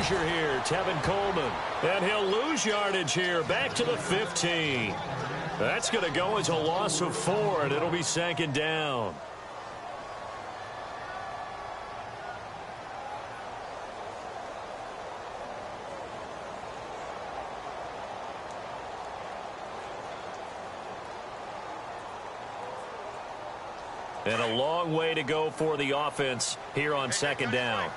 exposure here, Tevin Coleman. And he'll lose yardage here, back to the 15. That's going to go as a loss of 4, and it'll be 2nd down. And a long way to go for the offense here on 2nd down.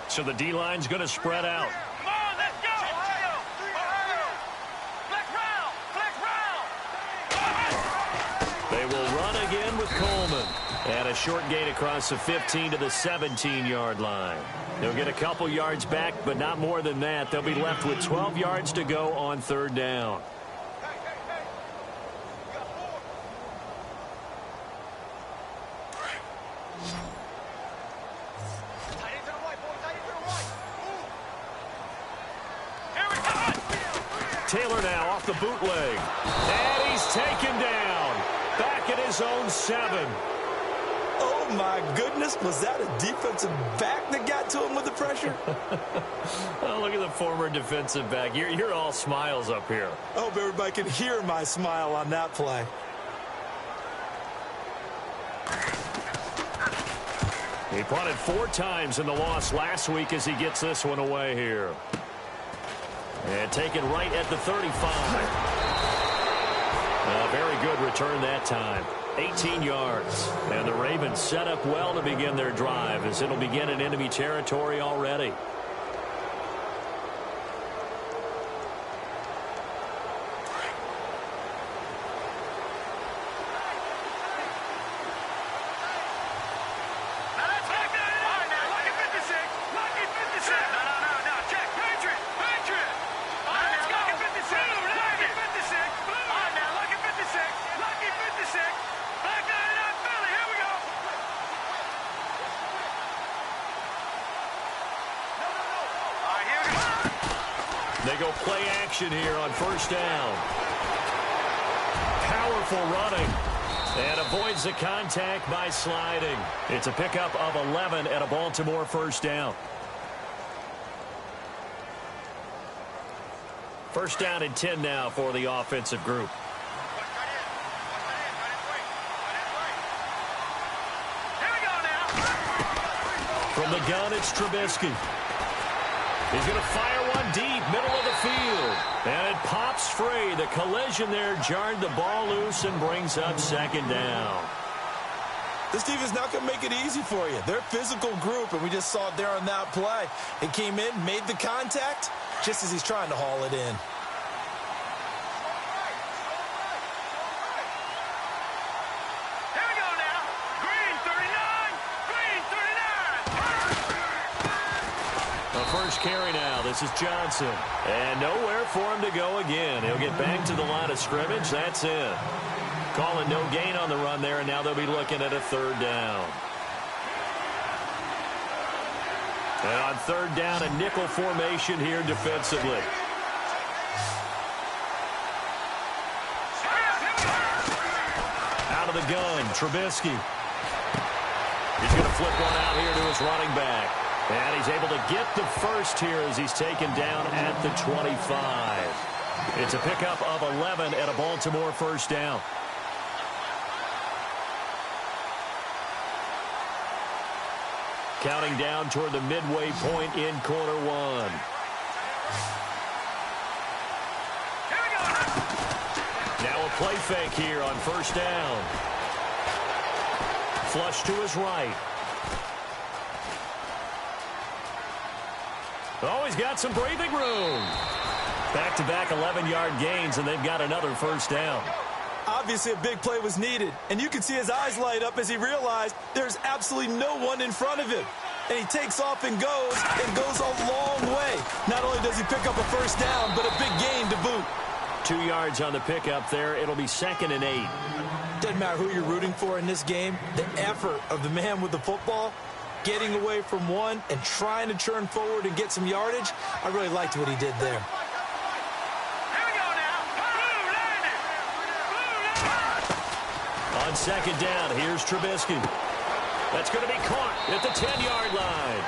So the D-line's going to spread out. Come on, let's go! Flex round! They will run again with Coleman. And a short gain across the 15 to the 17-yard line. They'll get a couple yards back, but not more than that. They'll be left with 12 yards to go on 3rd down. Taylor now off the bootleg. And he's taken down. Back at his own 7. Oh, my goodness. Was that a defensive back that got to him with the pressure? Oh, look at the former defensive back. You're all smiles up here. I hope everybody can hear my smile on that play. He punted 4 times in the loss last week as he gets this one away here. And taken right at the 35. A very good return that time. 18 yards. And the Ravens set up well to begin their drive as it'll begin in enemy territory already. They go play action here on 1st down. Powerful running. And avoids the contact by sliding. It's a pickup of 11 at a Baltimore 1st down. 1st down and 10 now for the offensive group. From the gun, it's Trubisky. He's going to fire one deep, middle of the field. And it pops free. The collision there jarred the ball loose and brings up 2nd down. This team is not going to make it easy for you. They're a physical group, and we just saw it there on that play. It came in, made the contact, just as he's trying to haul it in. First carry now. This is Johnson. And nowhere for him to go again. He'll get back to the line of scrimmage. That's it. Calling no gain on the run there, and now they'll be looking at a 3rd down. And on 3rd down, a nickel formation here defensively. Out of the gun, Trubisky. He's going to flip one out here to his running back. And he's able to get the first here as he's taken down at the 25. It's a pickup of 11 at a Baltimore 1st down. Counting down toward the midway point in quarter 1. Now a play fake here on 1st down. Flush to his right. Oh, he's got some breathing room. Back-to-back 11-yard gains, and they've got another 1st down. Obviously, a big play was needed, and you can see his eyes light up as he realized there's absolutely no one in front of him. And he takes off and goes a long way. Not only does he pick up a 1st down, but a big gain to boot. 2 yards on the pickup there. It'll be 2nd and 8. Doesn't matter who you're rooting for in this game. The effort of the man with the football, getting away from one and trying to churn forward and get some yardage, I really liked what he did there. On 2nd down, here's Trubisky. That's going to be caught at the 10-yard line.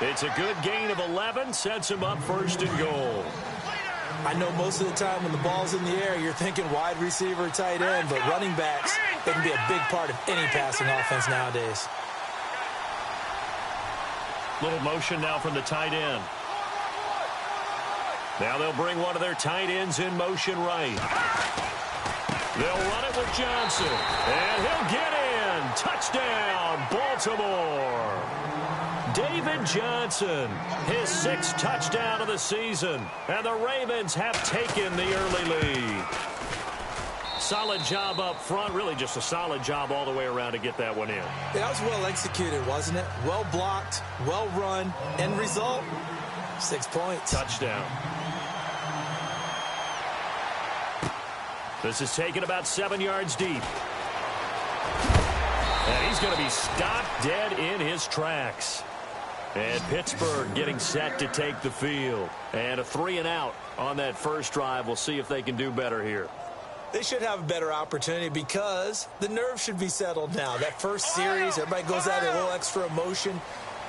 It's a good gain of 11, sets him up first and goal. I know most of the time when the ball's in the air, you're thinking wide receiver, tight end, but running backs, they can be a big part of any passing offense nowadays. Little motion now from the tight end. Now they'll bring one of their tight ends in motion right. They'll run it with Johnson, and he'll get in. Touchdown, Baltimore. David Johnson, his 6th touchdown of the season, and the Ravens have taken the early lead. Solid job up front, really just a solid job all the way around to get that one in. Yeah, that was well executed, wasn't it? Well blocked, well run, end result, 6 points. Touchdown. This is taken about 7 yards deep. And he's going to be stopped dead in his tracks. And Pittsburgh getting set to take the field. And a 3-and-out on that first drive. We'll see if they can do better here. They should have a better opportunity because the nerves should be settled now. That first series, everybody goes out a little extra emotion.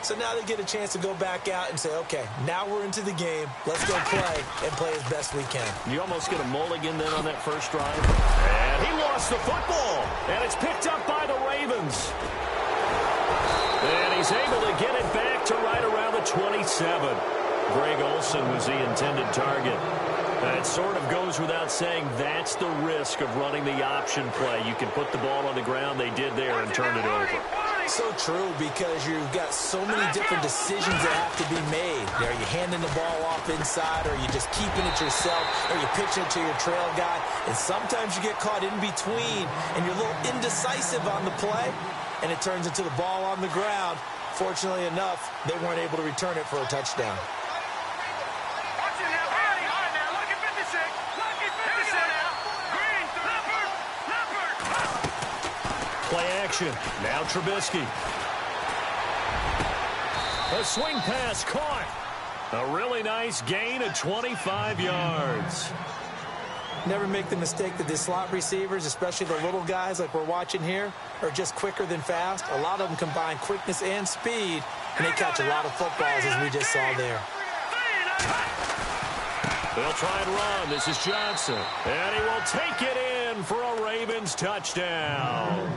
So now they get a chance to go back out and say, okay, now we're into the game. Let's go play and play as best we can. You almost get a mulligan then on that first drive. And he lost the football. And it's picked up by the Ravens. And he's able to get it back to right around the 27. Greg Olsen was the intended target. And it sort of goes without saying that's the risk of running the option play. You can put the ball on the ground. They did there and turned it over. So true, because you've got so many different decisions that have to be made. Are you handing the ball off inside, or are you just keeping it yourself, or you pitching it to your trail guy? And sometimes you get caught in between, and you're a little indecisive on the play, and it turns into the ball on the ground. Fortunately enough, they weren't able to return it for a touchdown. Play action. Now Trubisky. A swing pass caught. A really nice gain of 25 yards. Never make the mistake that the slot receivers, especially the little guys like we're watching here, are just quicker than fast. A lot of them combine quickness and speed, and they catch a lot of footballs, as we just saw there. They'll try and run. This is Johnson. And he will take it in for a Ravens touchdown.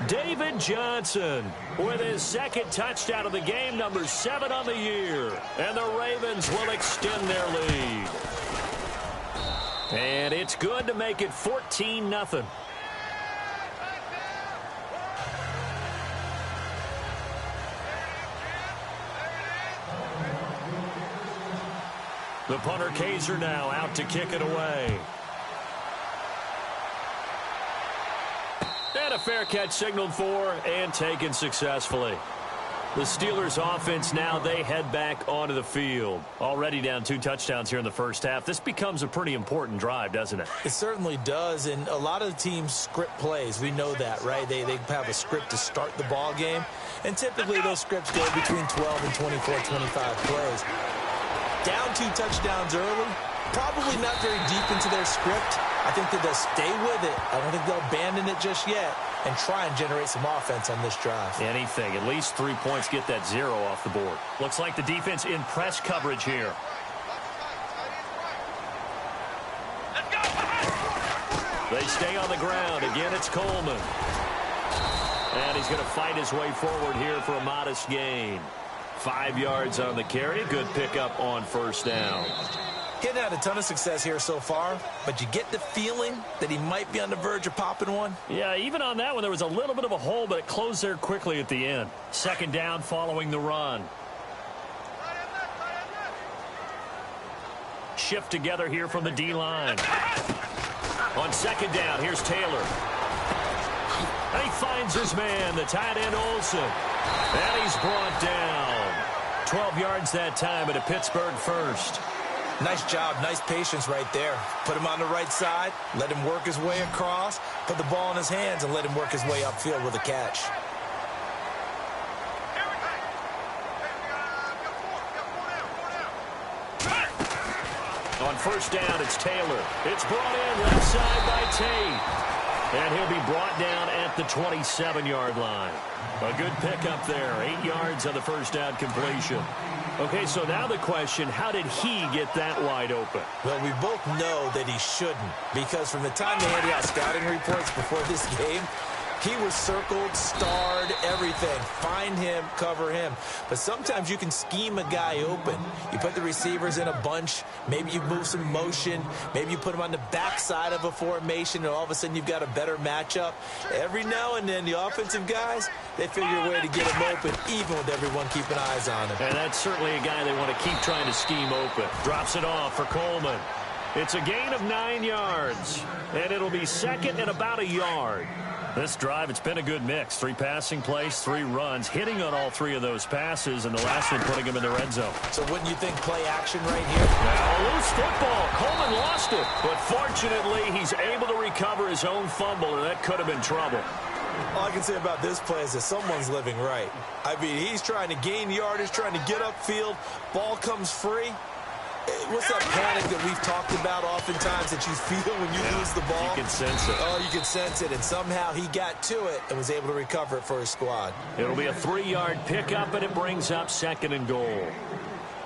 David Johnson with his 2nd touchdown of the game, number 7 on the year. And the Ravens will extend their lead. And it's good to make it 14-0. The punter Kaiser now out to kick it away. And a fair catch signaled for and taken successfully. The Steelers offense now, they head back onto the field. Already down 2 touchdowns here in the first half. This becomes a pretty important drive, doesn't it? It certainly does, and a lot of teams script plays. We know that, right? They have a script to start the ball game, and typically those scripts go between 12 and 24, 25 plays. Down 2 touchdowns early, probably not very deep into their script. I think that they'll stay with it. I don't think they'll abandon it just yet and try and generate some offense on this drive. Anything. At least 3 points, get that 0 off the board. Looks like the defense in press coverage here. They stay on the ground. Again, it's Coleman. And he's going to fight his way forward here for a modest gain. 5 yards on the carry. Good pickup on first down. Getting had a ton of success here so far, but you get the feeling that he might be on the verge of popping one. Yeah, even on that one, there was a little bit of a hole, but it closed there quickly at the end. 2nd down following the run. Shift together here from the D-line. On 2nd down, here's Taylor. And he finds his man, the tight end Olsen. And he's brought down. 12 yards that time at a Pittsburgh first. Nice job, nice patience right there. Put him on the right side, let him work his way across, put the ball in his hands, and let him work his way upfield with a catch. On first down, it's Taylor. It's brought in left side by Tate. And he'll be brought down at the 27-yard line. A good pickup there. 8 yards on the first down completion. Okay, so now the question, how did he get that wide open? Well, we both know that he shouldn't, because from the time they handed out scouting reports before this game, he was circled, starred, everything. Find him, cover him. But sometimes you can scheme a guy open. You put the receivers in a bunch. Maybe you move some motion. Maybe you put him on the backside of a formation, and all of a sudden you've got a better matchup. Every now and then, the offensive guys, they figure a way to get him open, even with everyone keeping eyes on him. And that's certainly a guy they want to keep trying to scheme open. Drops it off for Coleman. It's a gain of 9 yards, and it'll be second and about a yard. This drive, it's been a good mix. 3 passing plays, 3 runs, hitting on all 3 of those passes, and the last one putting him in the red zone. So wouldn't you think play action right here? Now, loose football. Coleman lost it, but fortunately, he's able to recover his own fumble, and that could have been trouble. All I can say about this play is that someone's living right. I mean, he's trying to gain yardage, trying to get upfield. Ball comes free. What's that panic that we've talked about oftentimes that you feel when you lose the ball? You can sense it. Oh, you can sense it, and somehow he got to it and was able to recover it for his squad. It'll be a 3-yard pickup, and it brings up second and goal.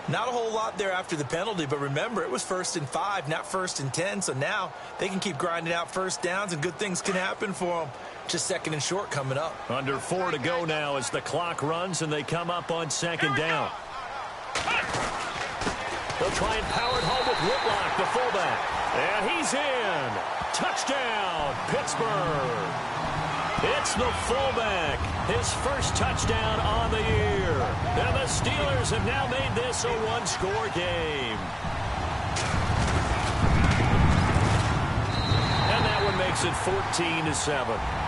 Not a whole lot there after the penalty, but remember, it was 1st and 5, not 1st and 10, so now they can keep grinding out first downs, and good things can happen for them. Just second and short coming up. Under 4 to go now as the clock runs, and they come up on second down. They'll try and power it home with Whitlock, the fullback. And he's in. Touchdown, Pittsburgh. It's the fullback. His first touchdown on the year. And the Steelers have now made this a 1-score game. And that one makes it 14-7.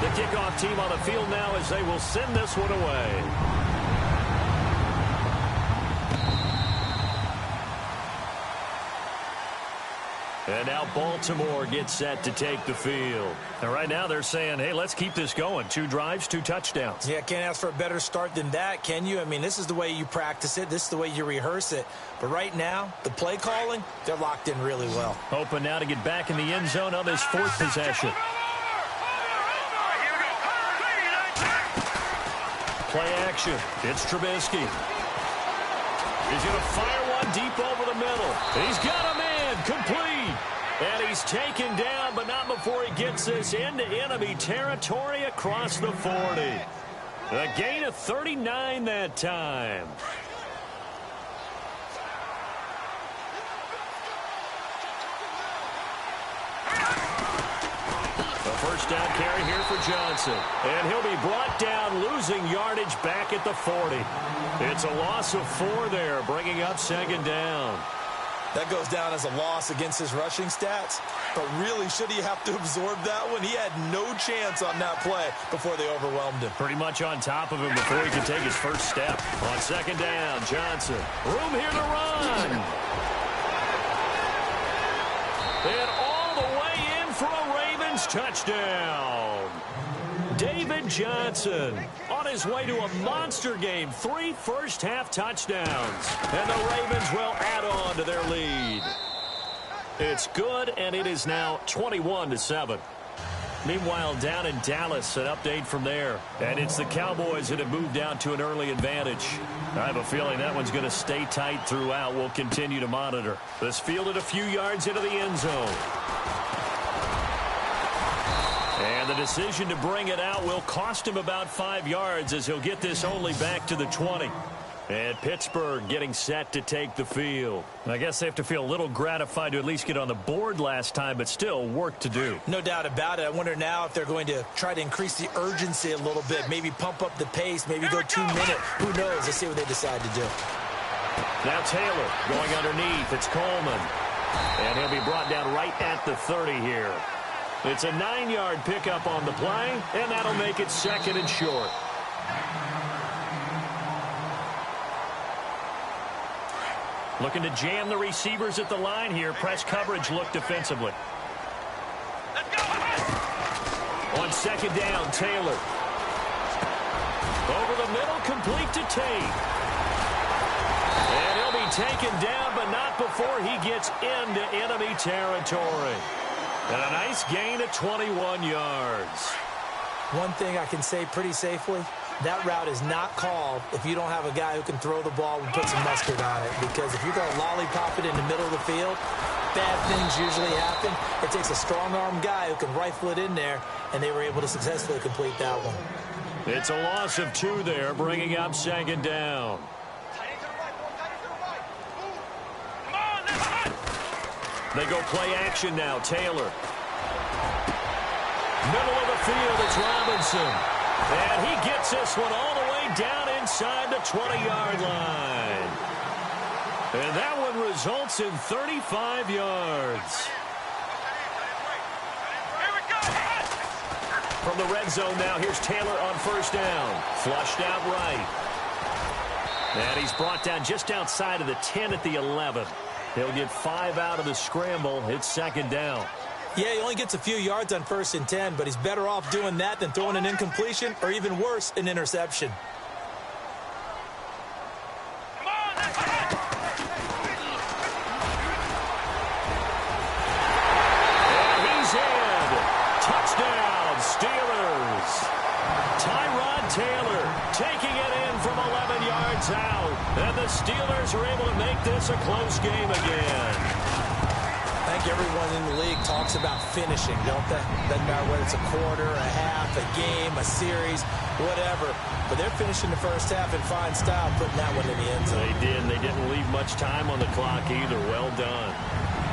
The kickoff team on the field now as they will send this one away. And now Baltimore gets set to take the field. And right now they're saying, hey, let's keep this going. 2 drives, 2 touchdowns. Yeah, can't ask for a better start than that, can you? I mean, this is the way you practice it. This is the way you rehearse it. But right now, the play calling, they're locked in really well. Open now to get back in the end zone on his 4th possession. Play action. It's Trubisky. He's going to fire one deep over the middle. He's got a man complete. And he's taken down, but not before he gets this into enemy territory across the 40. A gain of 39 that time. First down carry here for Johnson. And he'll be brought down, losing yardage back at the 40. It's a loss of 4 there, bringing up second down. That goes down as a loss against his rushing stats. But really, should he have to absorb that one? He had no chance on that play before they overwhelmed him. Pretty much on top of him before he could take his first step. On second down, Johnson. Room here to run. And all the way in for a Ravens touchdown. David Johnson on his way to a monster game. 3 first-half touchdowns. And the Ravens will add on to their lead. It's good, and it is now 21-7. Meanwhile, down in Dallas, an update from there. And it's the Cowboys that have moved out to an early advantage. I have a feeling that one's going to stay tight throughout. We'll continue to monitor. This fielded a few yards into the end zone. And the decision to bring it out will cost him about 5 yards as he'll get this only back to the 20. And Pittsburgh getting set to take the field. I guess they have to feel a little gratified to at least get on the board last time, but still work to do. No doubt about it. I wonder now if they're going to try to increase the urgency a little bit, maybe pump up the pace, maybe go 2 minute. Who knows? Let's see what they decide to do. Now Taylor going underneath. It's Coleman. And he'll be brought down right at the 30 here. It's a 9-yard pickup on the play, and that'll make it second and short. Looking to jam the receivers at the line here. Press coverage look defensively. Let's go. On second down, Taylor. Over the middle, complete to Tate. And he'll He'll be taken down, but not before he gets into enemy territory. And a nice gain of 21 yards. One thing I can say pretty safely, that route is not called if you don't have a guy who can throw the ball and put some mustard on it. Because if you're going to lollipop it in the middle of the field, bad things usually happen. It takes a strong-arm guy who can rifle it in there, and they were able to successfully complete that one. It's a loss of 2 there, bringing up second down. They go play action now. Taylor. Middle of the field, it's Robinson. And he gets this one all the way down inside the 20-yard line. And that one results in 35 yards. From the red zone now, here's Taylor on first down. Flushed out right. And he's brought down just outside of the 10 at the 11. He'll get 5 out of the scramble. It's second down. Yeah, he only gets a few yards on 1st and 10, but he's better off doing that than throwing an incompletion or even worse, an interception. And he's in. Touchdown, Steelers. Tyrod Taylor taking it in from 11 yards out. And the Steelers are able to make this a close game again. I think everyone in the league talks about finishing, don't they? Doesn't matter whether it's a quarter, a half, a game, a series, whatever. But they're finishing the first half in fine style, putting that one in the end zone. They did. They didn't leave much time on the clock either. Well done.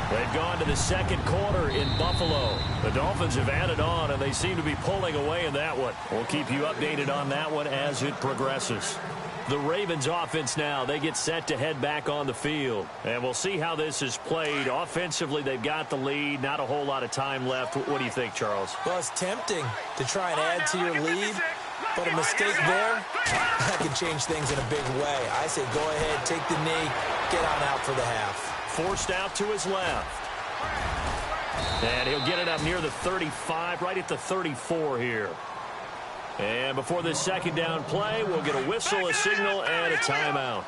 They've gone to the second quarter in Buffalo. The Dolphins have added on, and they seem to be pulling away in that one. We'll keep you updated on that one as it progresses. The Ravens offense now, they get set to head back on the field. And we'll see how this is played. Offensively, they've got the lead. Not a whole lot of time left. What do you think, Charles? Well, it's tempting to try and add to your lead, but a mistake there, that can change things in a big way. I say go ahead, take the knee, get on out for the half. Forced out to his left. And he'll get it up near the 35, right at the 34 here. And before this second down play, we'll get a whistle, a signal, and a timeout,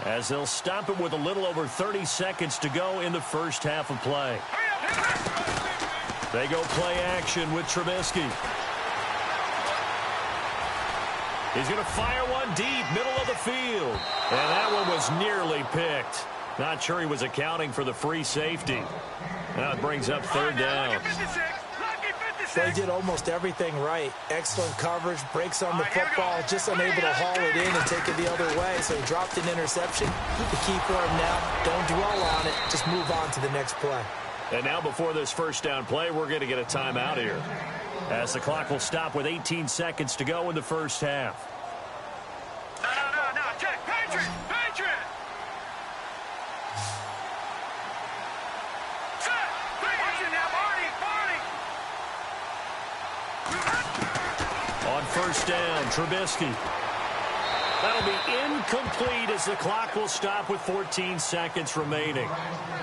as they'll stop it with a little over 30 seconds to go in the first half of play. They go play action with Trubisky. He's going to fire one deep, middle of the field. And that one was nearly picked. Not sure he was accounting for the free safety. Now it brings up third down. They did almost everything right. Excellent coverage, breaks on the football, just unable to haul it in and take it the other way. So he dropped an interception. The key for him now, don't dwell on it. Just move on to the next play. And now before this first down play, we're going to get a timeout here, as the clock will stop with 18 seconds to go in the first half. No. Check. Patriot. On first down, Trubisky. That'll be incomplete as the clock will stop with 14 seconds remaining.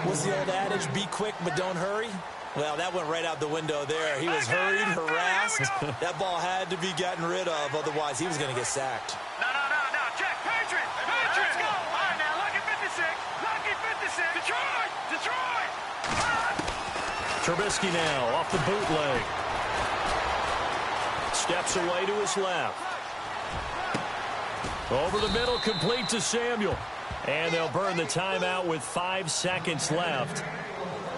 What's the old adage? Be quick, but don't hurry. Well, that went right out the window there. He was hurried, harassed. That ball had to be gotten rid of, otherwise he was going to get sacked. No. Check. Patriot. Let's go. All right, now, lucky 56. Detroit. Trubisky now off the bootleg. Steps away to his left. Over the middle, complete to Samuel. And they'll burn the timeout with 5 seconds left.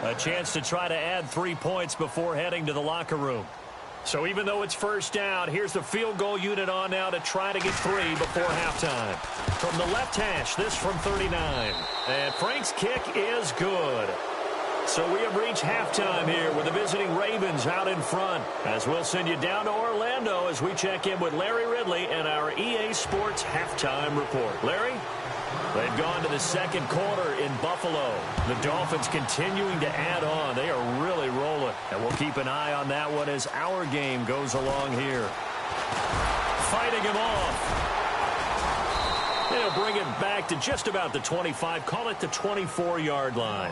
A chance to try to add 3 points before heading to the locker room. So even though it's first down, here's the field goal unit on now to try to get 3 before halftime. From the left hash, this from 39. And Frank's kick is good. So we have reached halftime here with the visiting Ravens out in front, as we'll send you down to Orlando as we check in with Larry Ridley and our EA Sports halftime report. Larry? They've gone to the second quarter in Buffalo. The Dolphins continuing to add on. They are really rolling, and we'll keep an eye on that one as our game goes along here. Fighting him off. He'll bring it back to just about the 25. Call it the 24-yard line.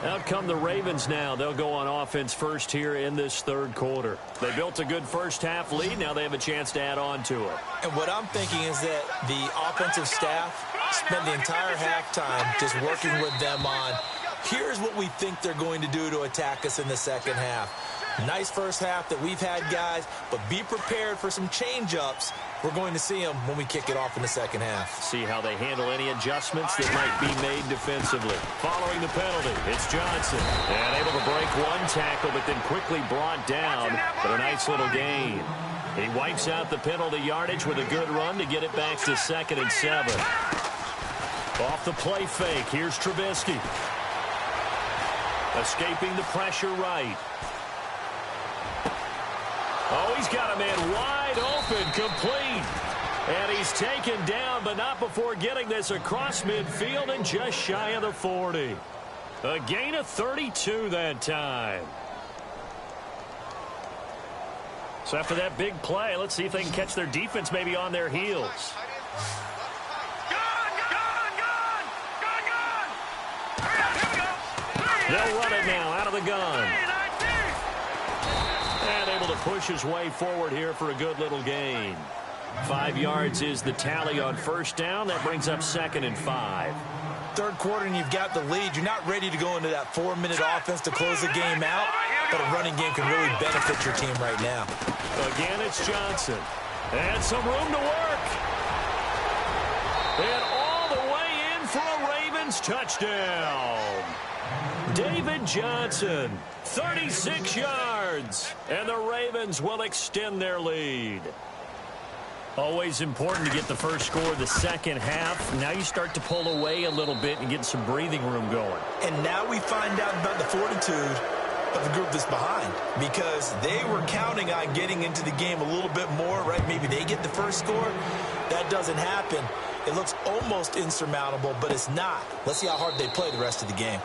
Out come the Ravens now. They'll go on offense first here in this third quarter. They built a good first-half lead. Now they have a chance to add on to it. And what I'm thinking is that the offensive staff spent the entire halftime just working with them on, here's what we think they're going to do to attack us in the second half. Nice first half that we've had, guys, but be prepared for some change-ups. We're going to see them when we kick it off in the second half. See how they handle any adjustments that might be made defensively. Following the penalty, it's Johnson. And able to break one tackle, but then quickly brought down. But a nice little gain. He wipes out the penalty yardage with a good run to get it back to 2nd and 7. Off the play fake, here's Trubisky. Escaping the pressure right. Oh, he's got a man wide open, complete. And he's taken down, but not before getting this across midfield and just shy of the 40. A gain of 32 that time. So after that big play, let's see if they can catch their defense maybe on their heels. They'll run it now out of the gun. And able to push his way forward here for a good little gain. 5 yards is the tally on first down. That brings up 2nd and 5. Third quarter and you've got the lead. You're not ready to go into that 4-minute offense to close the game out, but a running game can really benefit your team right now. Again, it's Johnson. And some room to work. And all the way in for a Ravens touchdown. David Johnson, 36 yards. And the Ravens will extend their lead. Always important to get the first score of the second half. Now you start to pull away a little bit and get some breathing room going. And now we find out about the fortitude of the group that's behind, because they were counting on getting into the game a little bit more, right? Maybe they get the first score. That doesn't happen. It looks almost insurmountable, but it's not. Let's see how hard they play the rest of the game.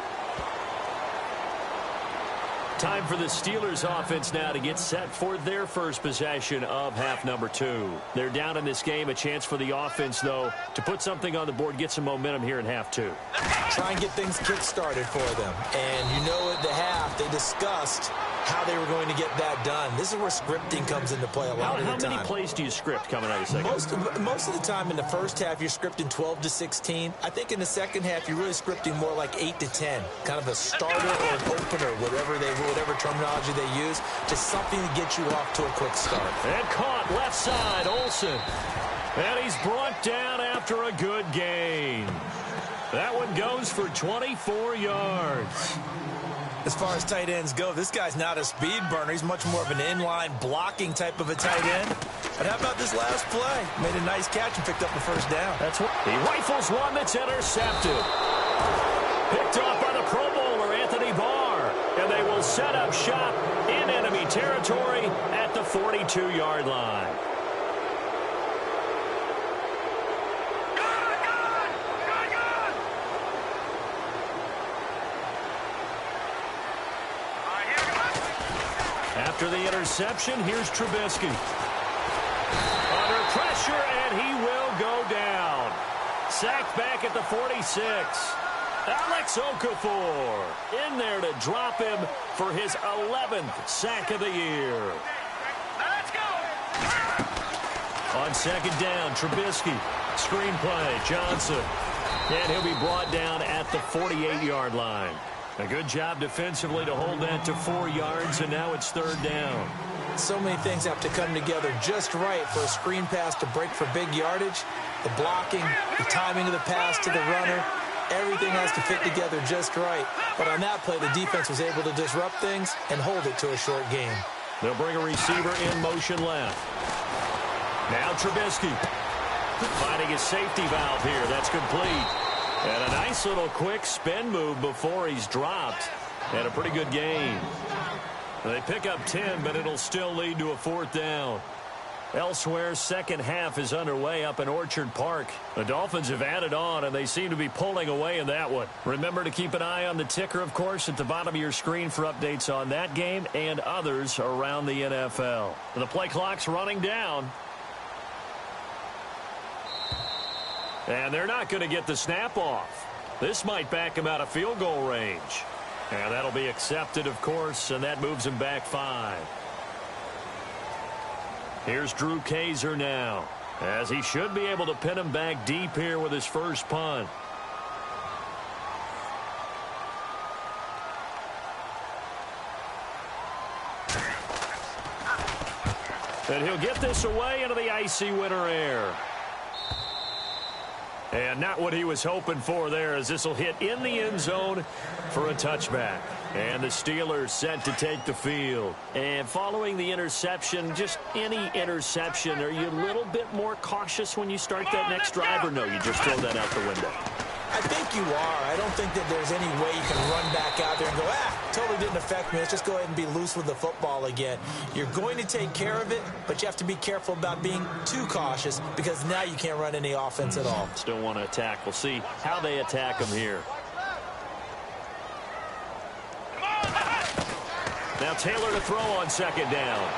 Time for the Steelers offense now to get set for their first possession of half number 2. They're down in this game. A chance for the offense, though, to put something on the board, get some momentum here in half 2. Try and get things kick-started for them. And you know at the half, they discussed how they were going to get that done. This is where scripting comes into play a lot of the time. How many plays do you script coming out of the second? Most of the time in the first half, you're scripting 12 to 16. I think in the second half, you're really scripting more like 8 to 10. Kind of a starter or an opener, whatever terminology they use, just something to get you off to a quick start. And caught left side, Olsen. And he's brought down after a good gain. That one goes for 24 yards. As far as tight ends go, this guy's not a speed burner. He's much more of an inline blocking type of a tight end. But how about this last play? Made a nice catch and picked up the first down. That's what he rifles one that's intercepted. Picked off by the Pro Bowler, Anthony Barr. And they will set up shop in enemy territory at the 42-yard line. After the interception, here's Trubisky. Under pressure, and he will go down. Sacked back at the 46. Alex Okafor in there to drop him for his 11th sack of the year. Let's go. On second down, Trubisky. Screenplay, Johnson. And he'll be brought down at the 48-yard line. A good job defensively to hold that to 4 yards, and now it's third down. So many things have to come together just right for a screen pass to break for big yardage. The blocking, the timing of the pass to the runner, everything has to fit together just right. But on that play, the defense was able to disrupt things and hold it to a short game. They'll bring a receiver in motion left. Now Trubisky finding his safety valve here. That's complete. And a nice little quick spin move before he's dropped. And a pretty good gain. They pick up 10, but it'll still lead to a fourth down. Elsewhere, second half is underway up in Orchard Park. The Dolphins have added on, and they seem to be pulling away in that one. Remember to keep an eye on the ticker, of course, at the bottom of your screen for updates on that game and others around the NFL. The play clock's running down. And they're not going to get the snap off. This might back him out of field goal range. And that'll be accepted, of course, and that moves him back 5. Here's Drew Kaiser now, as he should be able to pin him back deep here with his first punt. And he'll get this away into the icy winter air. And not what he was hoping for there, as this will hit in the end zone for a touchback. And the Steelers set to take the field. And following the interception, just any interception, are you a little bit more cautious when you start that next drive, or no, you just throw that out the window? I think you are. I don't think that there's any way you can run back out there and go, totally didn't affect me. Let's just go ahead and be loose with the football again. You're going to take care of it, but you have to be careful about being too cautious, because now you can't run any offense at all. Still want to attack. We'll see how they attack him here. Now Taylor to throw on second down.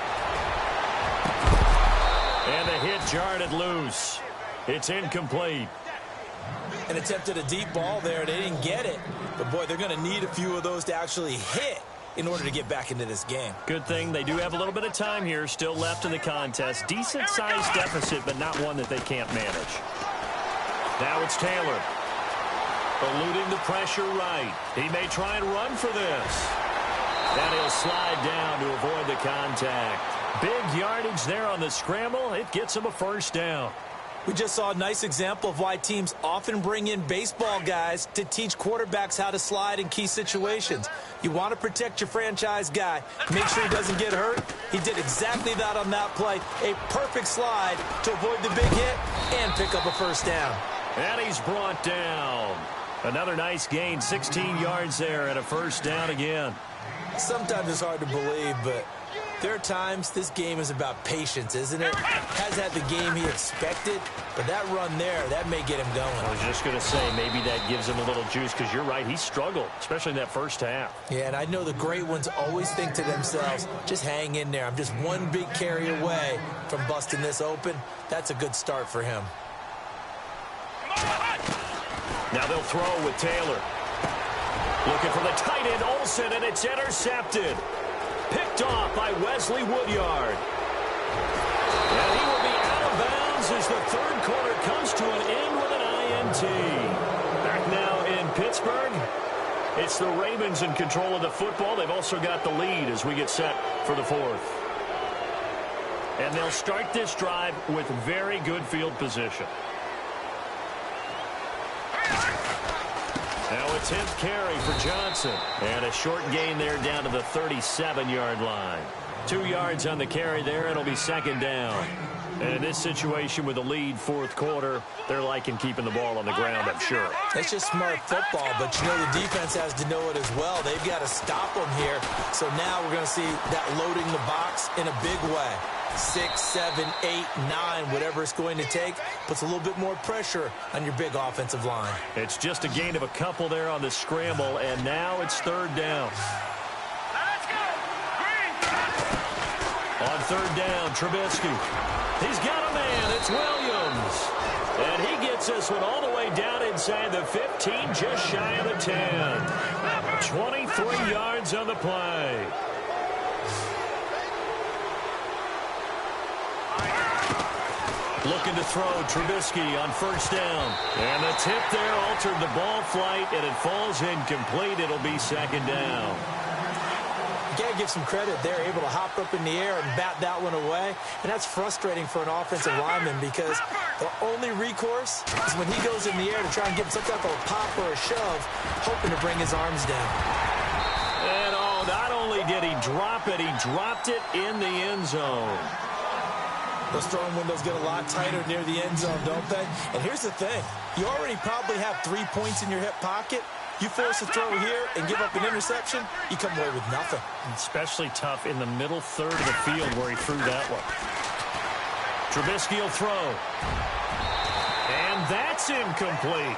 And the hit jarred it loose. It's incomplete. And attempted a deep ball there. They didn't get it. But, boy, they're going to need a few of those to actually hit in order to get back into this game. Good thing they do have a little bit of time here still left in the contest. Decent-sized deficit, but not one that they can't manage. Now it's Taylor. Eluding the pressure right. He may try and run for this. And he'll slide down to avoid the contact. Big yardage there on the scramble. It gets him a first down. We just saw a nice example of why teams often bring in baseball guys to teach quarterbacks how to slide in key situations. You want to protect your franchise guy. Make sure he doesn't get hurt. He did exactly that on that play. A perfect slide to avoid the big hit and pick up a first down. And he's brought down. Another nice gain, 16 yards there, and a first down again. Sometimes it's hard to believe, but there are times this game is about patience, isn't it? Has had the game he expected, but that run there, that may get him going. I was just going to say, maybe that gives him a little juice, because you're right, he struggled, especially in that first half. Yeah, and I know the great ones always think to themselves, just hang in there. I'm just one big carry away from busting this open. That's a good start for him. Now they'll throw with Taylor. Looking for the tight end, Olsen, and it's intercepted. Picked off by Wesley Woodyard. And he will be out of bounds as the third quarter comes to an end with an INT. Back now in Pittsburgh. It's the Ravens in control of the football. They've also got the lead as we get set for the fourth. And they'll start this drive with very good field position. Now a 10th carry for Johnson. And a short gain there down to the 37-yard line. 2 yards on the carry there. It'll be second down. And in this situation with a lead fourth quarter, they're liking keeping the ball on the ground, I'm sure. It's just smart football, but you know the defense has to know it as well. They've got to stop them here. So now we're going to see that loading the box in a big way. 6, 7, 8, 9, whatever it's going to take, puts a little bit more pressure on your big offensive line. It's just a gain of a couple there on the scramble, and now it's third down. Let's go! Green! On third down, Trubisky. He's got a man. It's Williams. And he gets this one all the way down inside the 15, just shy of the 10. 23 yards on the play. Looking to throw, Trubisky on first down. And the tip there altered the ball flight, and it falls incomplete. It'll be second down. You got to give some credit. They're able to hop up in the air and bat that one away. And that's frustrating for an offensive lineman, because the only recourse is when he goes in the air to try and give some type of a pop or a shove, hoping to bring his arms down. And not only did he drop it, he dropped it in the end zone. Those throwing windows get a lot tighter near the end zone, don't they? And here's the thing. You already probably have 3 points in your hip pocket. You force a throw here and give up an interception, you come away with nothing. Especially tough in the middle third of the field where he threw that one. Trubisky will throw. And that's incomplete.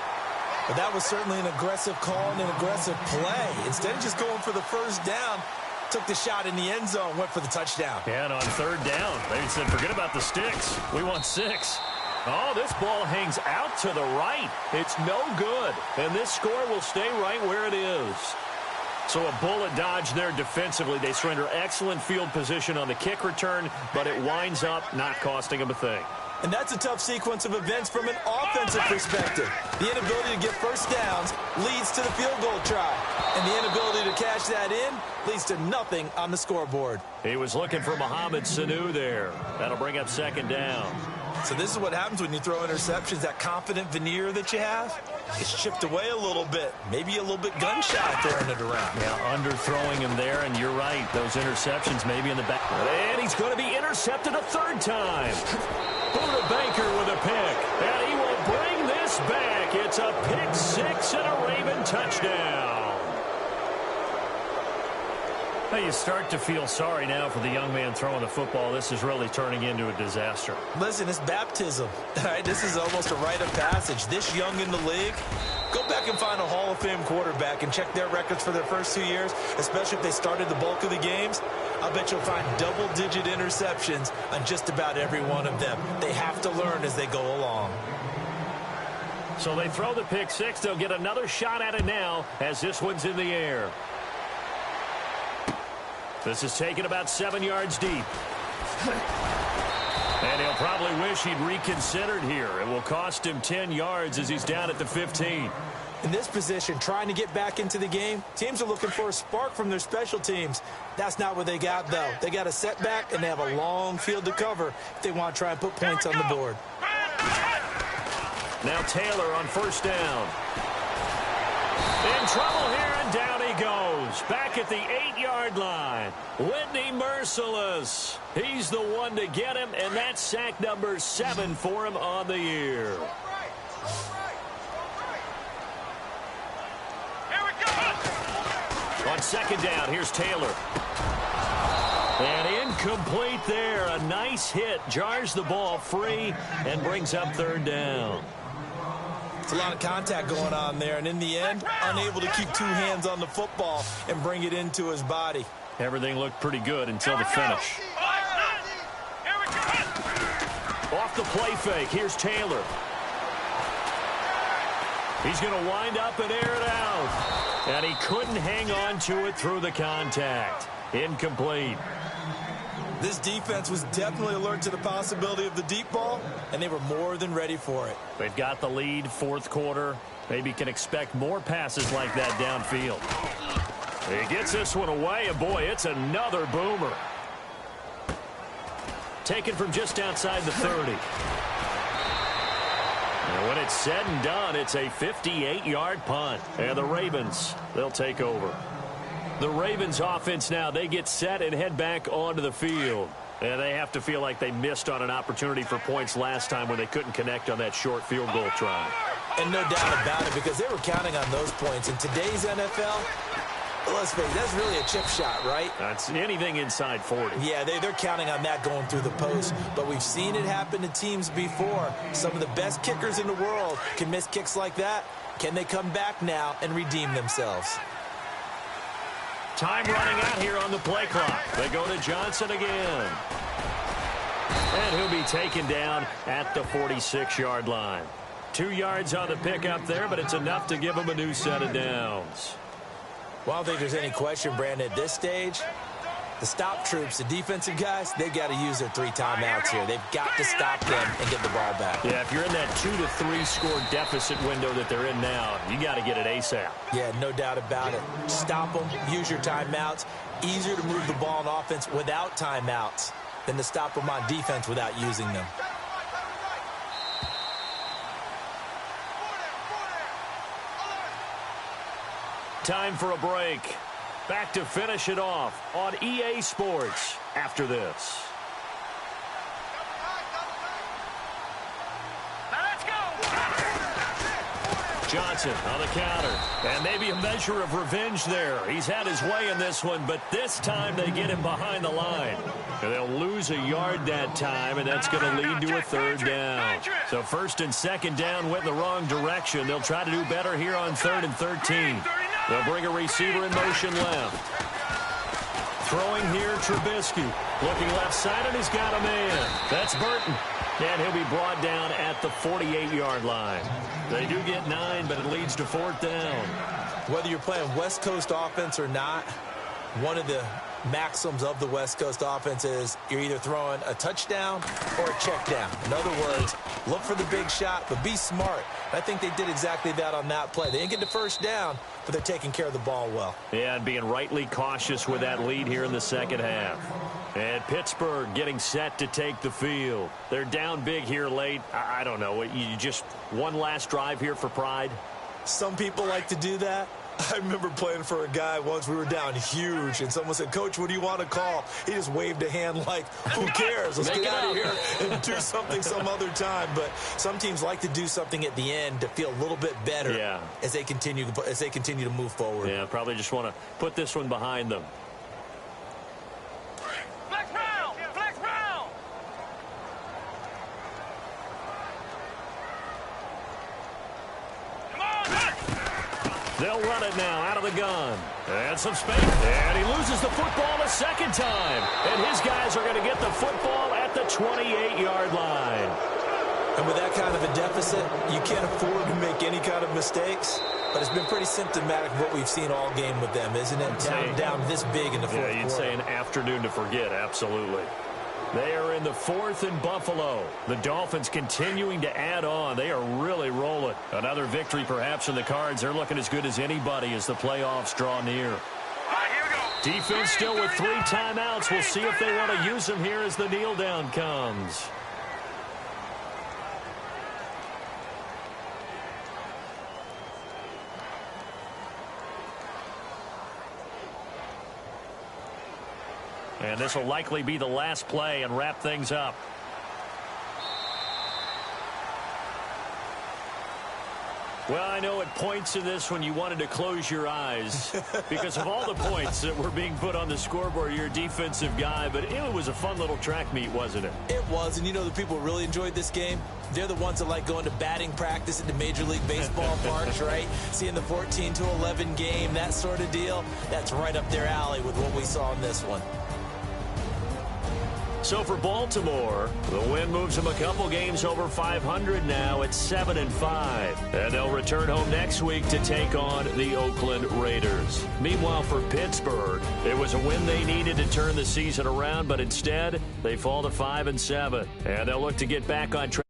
But that was certainly an aggressive call and an aggressive play. Instead of just going for the first down, took the shot in the end zone, went for the touchdown. Yeah, and on third down, they said, forget about the sticks. We want 6. Oh, this ball hangs out to the right. It's no good. And this score will stay right where it is. So a bullet dodge there defensively. They surrender excellent field position on the kick return, but it winds up not costing them a thing. And that's a tough sequence of events from an offensive perspective. The inability to get first downs leads to the field goal try. And the inability to cash that in leads to nothing on the scoreboard. He was looking for Mohamed Sanu there. That'll bring up second down. So this is what happens when you throw interceptions. That confident veneer that you have, it's chipped away a little bit. Maybe a little bit gun-shy throwing it around. Yeah, underthrowing him there, and you're right. Those interceptions maybe in the back. And he's going to be intercepted a third time. Buda Baker with a pick, and he will bring this back. It's a pick six and a Raven touchdown. Well, you start to feel sorry now for the young man throwing the football. This is really turning into a disaster. Listen, it's baptism. All right, this is almost a rite of passage. This young in the league, go back and find a Hall of Fame quarterback and check their records for their first 2 years, especially if they started the bulk of the games. I bet you'll find double-digit interceptions on just about every one of them. They have to learn as they go along. So they throw the pick six. They'll get another shot at it now as this one's in the air. This is taken about 7 yards deep. And he'll probably wish he'd reconsidered here. It will cost him 10 yards as he's down at the 15. In this position, trying to get back into the game, teams are looking for a spark from their special teams. That's not what they got, though. They got a setback, and they have a long field to cover if they want to try and put points on the board. Now Taylor on first down. In trouble here, and down he goes. Back at the 8-yard line. Whitney Merciless. He's the one to get him, and that's sack number 7 for him on the year. On second down, here's Taylor. And incomplete there. A nice hit. Jars the ball free and brings up third down. It's a lot of contact going on there, and in the end, unable to keep two hands on the football and bring it into his body. Everything looked pretty good until the finish. Off the play fake, here's Taylor. He's going to wind up and air it out. And he couldn't hang on to it through the contact. Incomplete. This defense was definitely alert to the possibility of the deep ball, and they were more than ready for it. They've got the lead, fourth quarter. Maybe can expect more passes like that downfield. He gets this one away, and boy, it's another boomer. Taken from just outside the 30. And when it's said and done, it's a 58-yard punt. And the Ravens, they'll take over. The Ravens offense now, they get set and head back onto the field. And they have to feel like they missed on an opportunity for points last time when they couldn't connect on that short field goal try. And no doubt about it, because they were counting on those points. In today's NFL, let's face it, that's really a chip shot, right? That's anything inside 40. Yeah, they're counting on that going through the post. But we've seen it happen to teams before. Some of the best kickers in the world can miss kicks like that. Can they come back now and redeem themselves? Time running out here on the play clock. They go to Johnson again. And he'll be taken down at the 46-yard line. 2 yards on the pickup there, but it's enough to give him a new set of downs. Well, I don't think there's any question, Brandon, at this stage, the stop troops, the defensive guys, they've got to use their 3 timeouts here. They've got to stop them and get the ball back. Yeah, if you're in that 2 to 3 score deficit window that they're in now, you got to get it ASAP. Yeah, no doubt about it. Stop them, use your timeouts. Easier to move the ball on offense without timeouts than to stop them on defense without using them. Time for a break. Back to finish it off on EA Sports after this. Now let's go. Johnson on the counter. And maybe a measure of revenge there. He's had his way in this one, but this time they get him behind the line. And they'll lose a yard that time, and that's going to lead to a third down. So first and second down went in the wrong direction. They'll try to do better here on 3rd and 13. They'll bring a receiver in motion left. Throwing here, Trubisky. Looking left side, and he's got a man. That's Burton. And he'll be brought down at the 48-yard line. They do get 9, but it leads to 4th down. Whether you're playing West Coast offense or not, one of the maxims of the West Coast offense is you're either throwing a touchdown or a check down. In other words, look for the big shot, but be smart. I think they did exactly that on that play. They didn't get the first down, but they're taking care of the ball well. Yeah, and being rightly cautious with that lead here in the second half. And Pittsburgh getting set to take the field. They're down big here late. I don't know. You just one last drive here for pride? Some people like to do that. I remember playing for a guy once. We were down huge, and someone said, "Coach, what do you want to call?" He just waved a hand like, who cares? Let's get out of here and do something some other time. But some teams like to do something at the end to feel a little bit better as they continue to move forward. Yeah, probably just want to put this one behind them. Flex round! Flex round! Come on, back! They'll run it now out of the gun. And some space. And he loses the football a second time. And his guys are going to get the football at the 28-yard line. And with that kind of a deficit, you can't afford to make any kind of mistakes. But it's been pretty symptomatic of what we've seen all game with them, isn't it? Down this big in the fourth quarter. Yeah, you'd say an afternoon to forget, absolutely. They are in the 4th and Buffalo. The Dolphins continuing to add on. They are really rolling. Another victory perhaps in the cards. They're looking as good as anybody as the playoffs draw near. All right, here we go. Defense still with 3 timeouts. We'll see if they want to use them here as the kneel down comes. And this will likely be the last play and wrap things up. Well, I know at points in this when you wanted to close your eyes because of all the points that were being put on the scoreboard. You're a defensive guy, but it was a fun little track meet, wasn't it? It was, and you know the people who really enjoyed this game? They're the ones that like going to batting practice at the Major League Baseball parks, right? Seeing the 14-11 game, that sort of deal. That's right up their alley with what we saw in this one. So for Baltimore, the win moves them a couple games over 500 now at 7-5. And they'll return home next week to take on the Oakland Raiders. Meanwhile, for Pittsburgh, it was a win they needed to turn the season around, but instead, they fall to 5-7. And they'll look to get back on track.